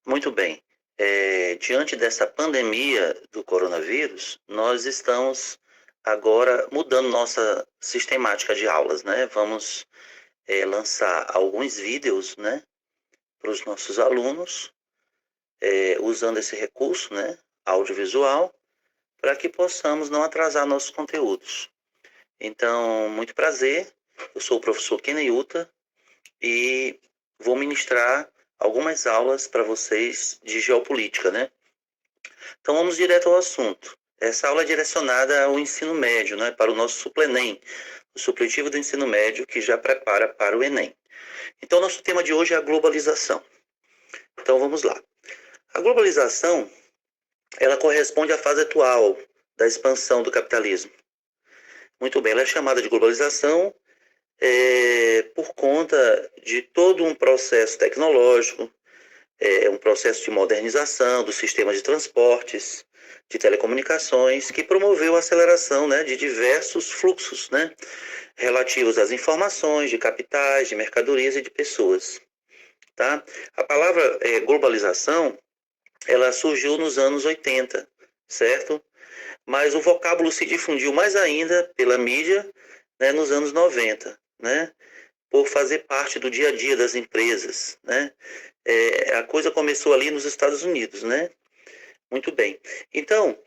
Muito bem. Diante dessa pandemia do coronavírus, nós estamos agora mudando nossa sistemática de aulas, né? Vamos lançar alguns vídeos, né, para os nossos alunos, usando esse recurso, né, audiovisual, para que possamos não atrasar nossos conteúdos. Então, muito prazer. Eu sou o professor Keneyuta e vou ministrar algumas aulas para vocês de geopolítica, né? Então vamos direto ao assunto. Essa aula é direcionada ao ensino médio, né, para o nosso suplenem, o supletivo do ensino médio que já prepara para o Enem. Então nosso tema de hoje é a globalização. Então vamos lá. A globalização, ela corresponde à fase atual da expansão do capitalismo. Muito bem, ela é chamada de globalização por conta de todo um processo tecnológico, um processo de modernização do sistema de transportes, de telecomunicações, que promoveu a aceleração, né, de diversos fluxos, né, relativos às informações, de capitais, de mercadorias e de pessoas. Tá? A palavra globalização, ela surgiu nos anos 80, certo? Mas o vocábulo se difundiu mais ainda pela mídia, né, nos anos 90, né? Por fazer parte do dia a dia das empresas, né? A coisa começou ali nos Estados Unidos, né? Muito bem. Então,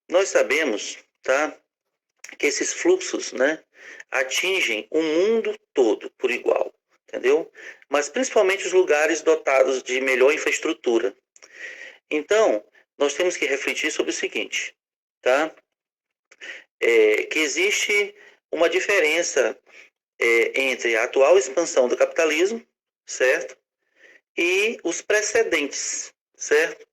nós sabemos, tá, que esses fluxos, né, atingem o mundo todo por igual, entendeu? Mas principalmente os lugares dotados de melhor infraestrutura. Então, nós temos que refletir sobre o seguinte, tá? Que existe uma diferença entre a atual expansão do capitalismo, certo? E os precedentes, certo?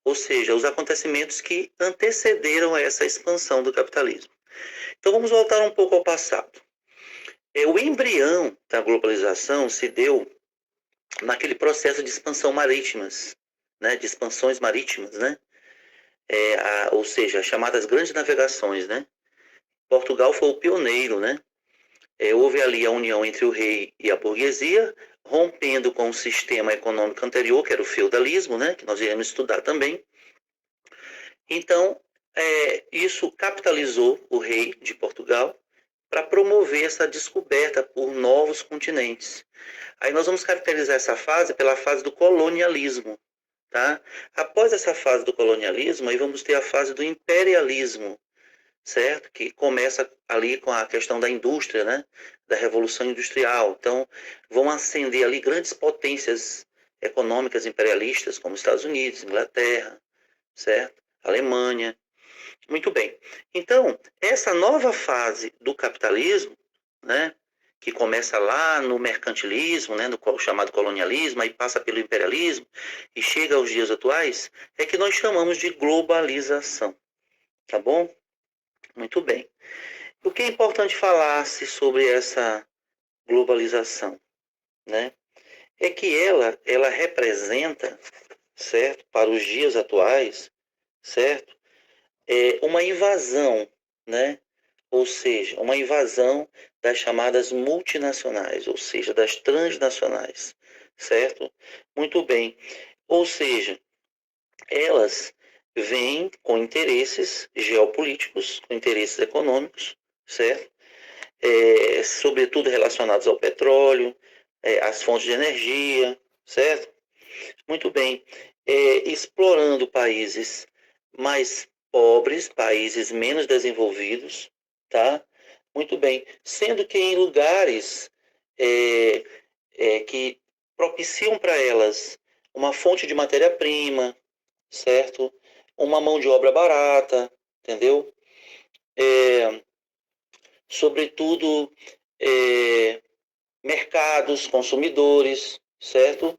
Ou seja, os acontecimentos que antecederam a essa expansão do capitalismo. Então vamos voltar um pouco ao passado. O embrião da globalização se deu naquele processo de expansão marítimas, né, de expansões marítimas, né, ou seja, as chamadas grandes navegações, né. Portugal foi o pioneiro, né. Houve ali a união entre o rei e a burguesia, rompendo com o sistema econômico anterior, que era o feudalismo, né, que nós iremos estudar também. Então, isso capitalizou o rei de Portugal para promover essa descoberta por novos continentes. Aí nós vamos caracterizar essa fase pela fase do colonialismo, tá? Após essa fase do colonialismo, aí vamos ter a fase do imperialismo, certo? Que começa ali com a questão da indústria, né? Da Revolução Industrial. Então, vão ascender ali grandes potências econômicas imperialistas, como Estados Unidos, Inglaterra, certo? Alemanha. Muito bem. Então, essa nova fase do capitalismo, né, que começa lá no mercantilismo, né, no chamado colonialismo, aí passa pelo imperialismo e chega aos dias atuais, é que nós chamamos de globalização. Tá bom? Muito bem. O que é importante falar-se sobre essa globalização, né? É que ela representa, certo, para os dias atuais, certo, uma invasão, né? Ou seja, uma invasão das chamadas multinacionais, ou seja, das transnacionais, certo? Muito bem. Ou seja, elas vêm com interesses geopolíticos, com interesses econômicos, certo? Sobretudo relacionados ao petróleo, às fontes de energia, certo? Muito bem. Explorando países mais pobres, países menos desenvolvidos, tá? Muito bem. Sendo que em lugares que propiciam para elas uma fonte de matéria-prima, certo? Uma mão de obra barata, entendeu? É, Sobretudo, mercados, consumidores, certo?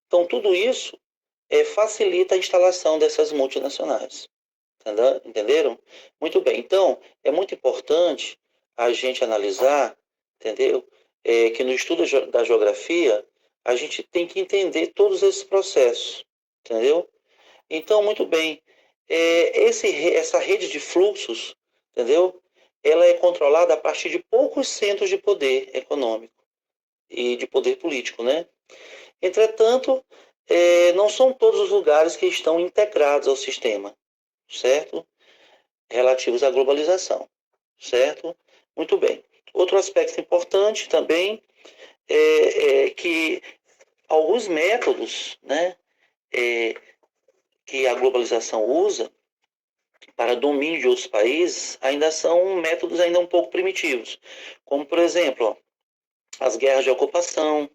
Então, tudo isso facilita a instalação dessas multinacionais. Entenderam? Muito bem. Então, é muito importante a gente analisar, entendeu? Que no estudo da geografia, a gente tem que entender todos esses processos, entendeu? Então, muito bem. Essa rede de fluxos, entendeu? Ela é controlada a partir de poucos centros de poder econômico e de poder político, né? Entretanto, não são todos os lugares que estão integrados ao sistema, certo? Relativos à globalização, certo? Muito bem. Outro aspecto importante também é que alguns métodos, né, que a globalização usa para domínio de outros países ainda são métodos ainda um pouco primitivos, como por exemplo, as guerras de ocupação,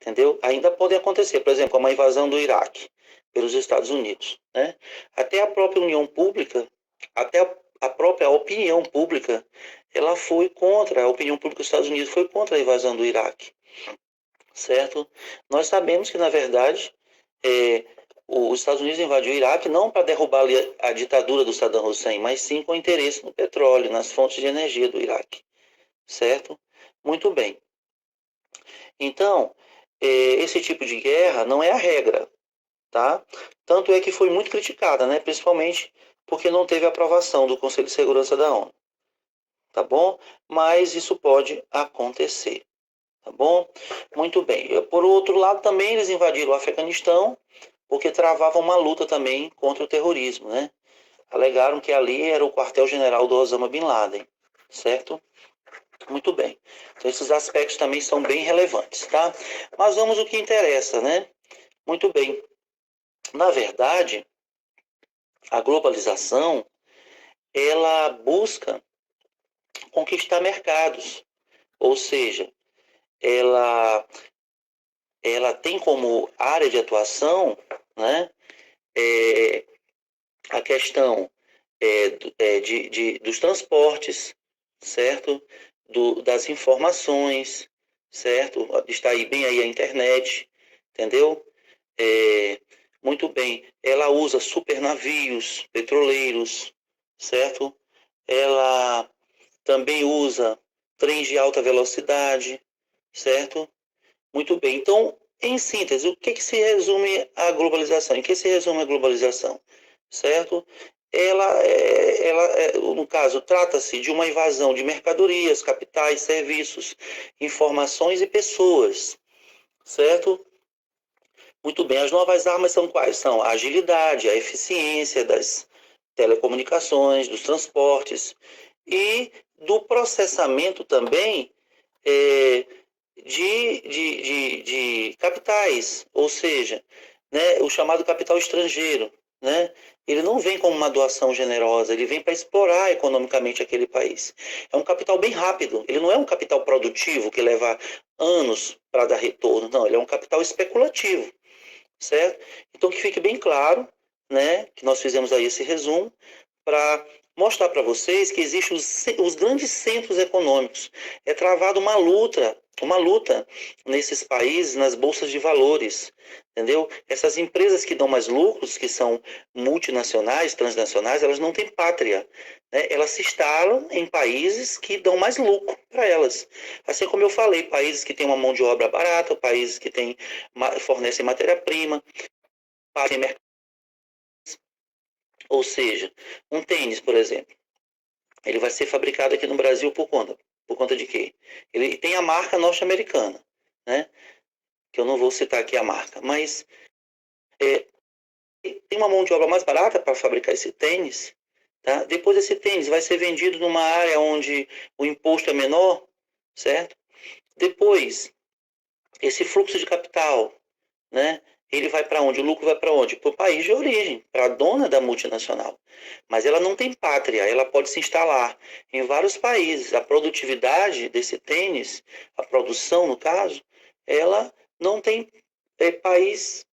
entendeu? Ainda podem acontecer, por exemplo, uma invasão do Iraque pelos Estados Unidos, né? Até a própria União Pública, até a própria opinião pública, ela foi contra, a opinião pública dos Estados Unidos foi contra a invasão do Iraque, certo? Nós sabemos que, na verdade, é, os Estados Unidos invadiu o Iraque não para derrubar a ditadura do Saddam Hussein, mas sim com interesse no petróleo, nas fontes de energia do Iraque, certo? Muito bem. Então, esse tipo de guerra não é a regra, tá? Tanto é que foi muito criticada, né? Principalmente porque não teve aprovação do Conselho de Segurança da ONU, tá bom? Mas isso pode acontecer, tá bom? Muito bem. Por outro lado, também eles invadiram o Afeganistão porque travavam uma luta também contra o terrorismo, né? Alegaram que ali era o quartel-general do Osama Bin Laden, certo? Muito bem. Então, esses aspectos também são bem relevantes, tá? Mas vamos ao que interessa, né? Muito bem. Na verdade, a globalização, ela busca conquistar mercados, ou seja, ela, ela tem como área de atuação, né, é, a questão dos transportes, certo? Das informações, certo? Está aí bem aí a internet, entendeu? É, muito bem. Ela usa supernavios petroleiros, certo? Ela também usa trens de alta velocidade, certo? Muito bem. Então, em síntese, o que se resume a globalização? Em que se resume a globalização? Certo? No caso, trata-se de uma invasão de mercadorias, capitais, serviços, informações e pessoas, certo? Muito bem. As novas armas são quais? São a agilidade, a eficiência das telecomunicações, dos transportes e do processamento também é, de capitais, ou seja, né, o chamado capital estrangeiro. Né? Ele não vem como uma doação generosa, ele vem para explorar economicamente aquele país. É um capital bem rápido, ele não é um capital produtivo que leva anos para dar retorno, não, ele é um capital especulativo, certo? Então que fique bem claro, né, que nós fizemos aí esse resumo para mostrar para vocês que existem os grandes centros econômicos. É travada uma luta nesses países, nas bolsas de valores, entendeu? Essas empresas que dão mais lucros, que são multinacionais, transnacionais, elas não têm pátria, né? Elas se instalam em países que dão mais lucro para elas. Assim como eu falei, países que têm uma mão de obra barata, países que fornecem matéria-prima, fazem mercado. Ou seja, um tênis, por exemplo, ele vai ser fabricado aqui no Brasil por conta? Por conta de quê? Ele tem a marca norte-americana, né? Que eu não vou citar aqui a marca, mas é, tem uma mão de obra mais barata para fabricar esse tênis, tá? Depois esse tênis vai ser vendido numa área onde o imposto é menor, certo? Depois, esse fluxo de capital, né? Ele vai para onde? O lucro vai para onde? Para o país de origem, para a dona da multinacional. Mas ela não tem pátria, ela pode se instalar em vários países. A produtividade desse tênis, a produção no caso, ela não tem país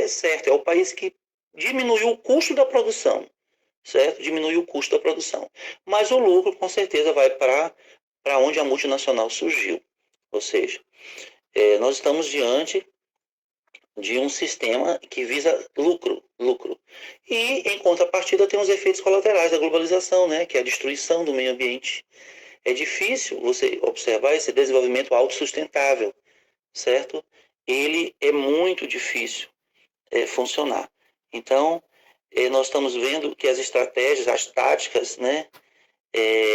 certo. É o país que diminuiu o custo da produção, certo? Diminuiu o custo da produção. Mas o lucro, com certeza, vai para onde a multinacional surgiu. Ou seja, nós estamos diante de um sistema que visa lucro, lucro. E, em contrapartida, tem os efeitos colaterais da globalização, né, que é a destruição do meio ambiente. É difícil você observar esse desenvolvimento autossustentável, certo? Ele é muito difícil funcionar. Então, nós estamos vendo que as estratégias, as táticas, né,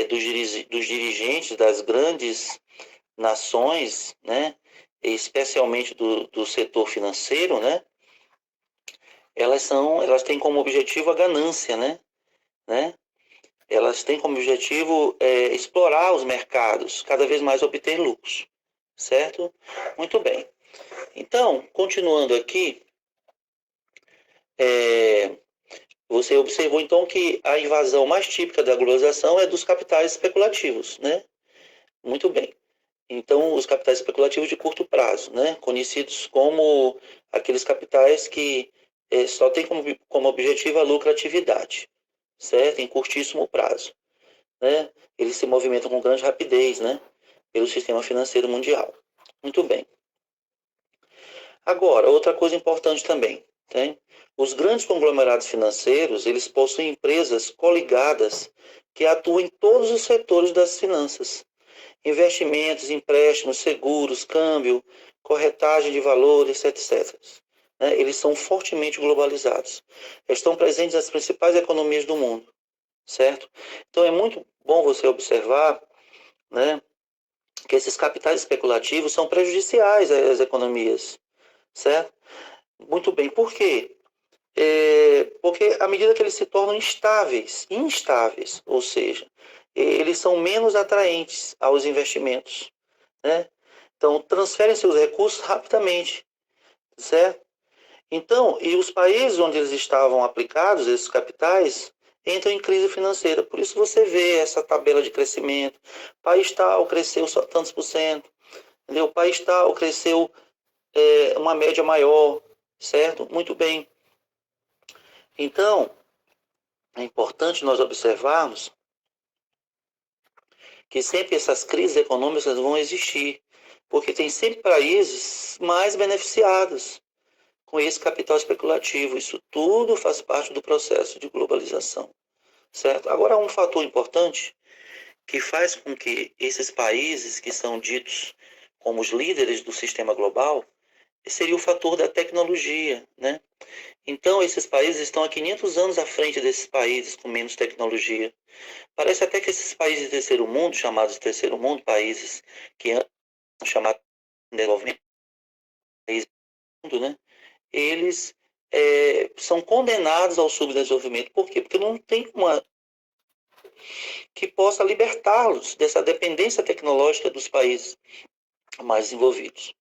dos dirigentes das grandes nações, né, especialmente do setor financeiro, né, elas têm como objetivo a ganância, né? Elas têm como objetivo explorar os mercados, cada vez mais obter lucros, certo? Muito bem. Então, continuando aqui, você observou então que a invasão mais típica da globalização é dos capitais especulativos, né? Muito bem. Então, os capitais especulativos de curto prazo, né? Conhecidos como aqueles capitais que só têm como objetivo a lucratividade, certo? Em curtíssimo prazo, né? Eles se movimentam com grande rapidez, né? Pelo sistema financeiro mundial. Muito bem. Agora, outra coisa importante também, tem? Os grandes conglomerados financeiros, eles possuem empresas coligadas que atuam em todos os setores das finanças. Investimentos, empréstimos, seguros, câmbio, corretagem de valores, etc. Né? Eles são fortemente globalizados. Estão presentes nas principais economias do mundo, certo? Então é muito bom você observar, né, que esses capitais especulativos são prejudiciais às economias, certo? Muito bem. Por quê? Porque à medida que eles se tornam instáveis, ou seja, eles são menos atraentes aos investimentos, né? Então, transferem seus recursos rapidamente, certo? Então, e os países onde eles estavam aplicados, esses capitais, entram em crise financeira. Por isso você vê essa tabela de crescimento. O país tal cresceu só tantos por cento, entendeu? O país tal cresceu uma média maior, certo? Muito bem. Então, é importante nós observarmos que sempre essas crises econômicas vão existir, porque tem sempre países mais beneficiados com esse capital especulativo. Isso tudo faz parte do processo de globalização, certo? Agora, um fator importante que faz com que esses países que são ditos como os líderes do sistema global seria o fator da tecnologia, né? Então, esses países estão há 500 anos à frente desses países com menos tecnologia. Parece até que esses países de terceiro mundo, chamados de terceiro mundo, países que antes eram chamados de desenvolvimento, países do mundo, né? Eles são condenados ao subdesenvolvimento. Por quê? Porque não tem uma que possa libertá-los dessa dependência tecnológica dos países mais desenvolvidos.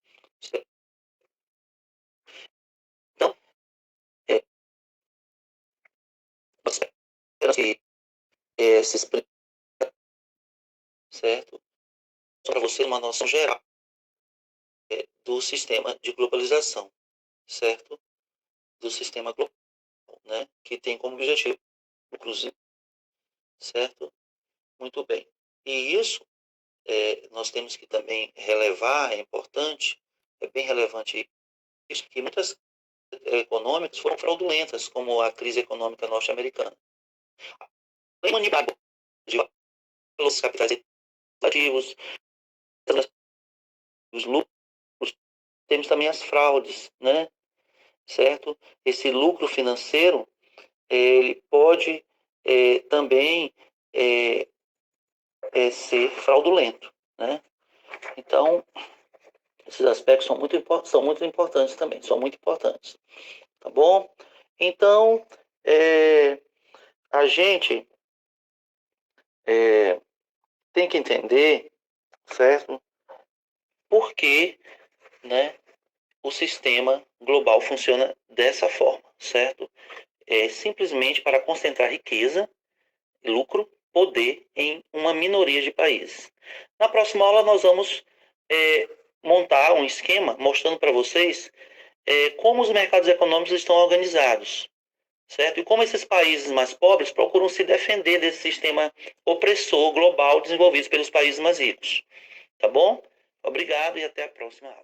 Então, é, que esses, certo? Só para você uma noção geral do sistema de globalização, certo? Do sistema global, né? Que tem como objetivo, inclusive, certo? Muito bem. E isso nós temos que também relevar, é importante, é bem relevante isso, que muitas econômicas foram fraudulentas, como a crise econômica norte-americana. Manipulada pelos capitais especulativos, os lucros, temos também as fraudes, né? Certo? Esse lucro financeiro, ele pode também ser fraudulento, né? Então, esses aspectos são muito importantes também, são muito importantes, tá bom? Então, a gente tem que entender, certo? Por que, né, o sistema global funciona dessa forma, certo? É simplesmente para concentrar riqueza, lucro, poder em uma minoria de países. Na próxima aula nós vamos montar um esquema mostrando para vocês como os mercados econômicos estão organizados, certo? E como esses países mais pobres procuram se defender desse sistema opressor global desenvolvido pelos países mais ricos. Tá bom? Obrigado e até a próxima aula.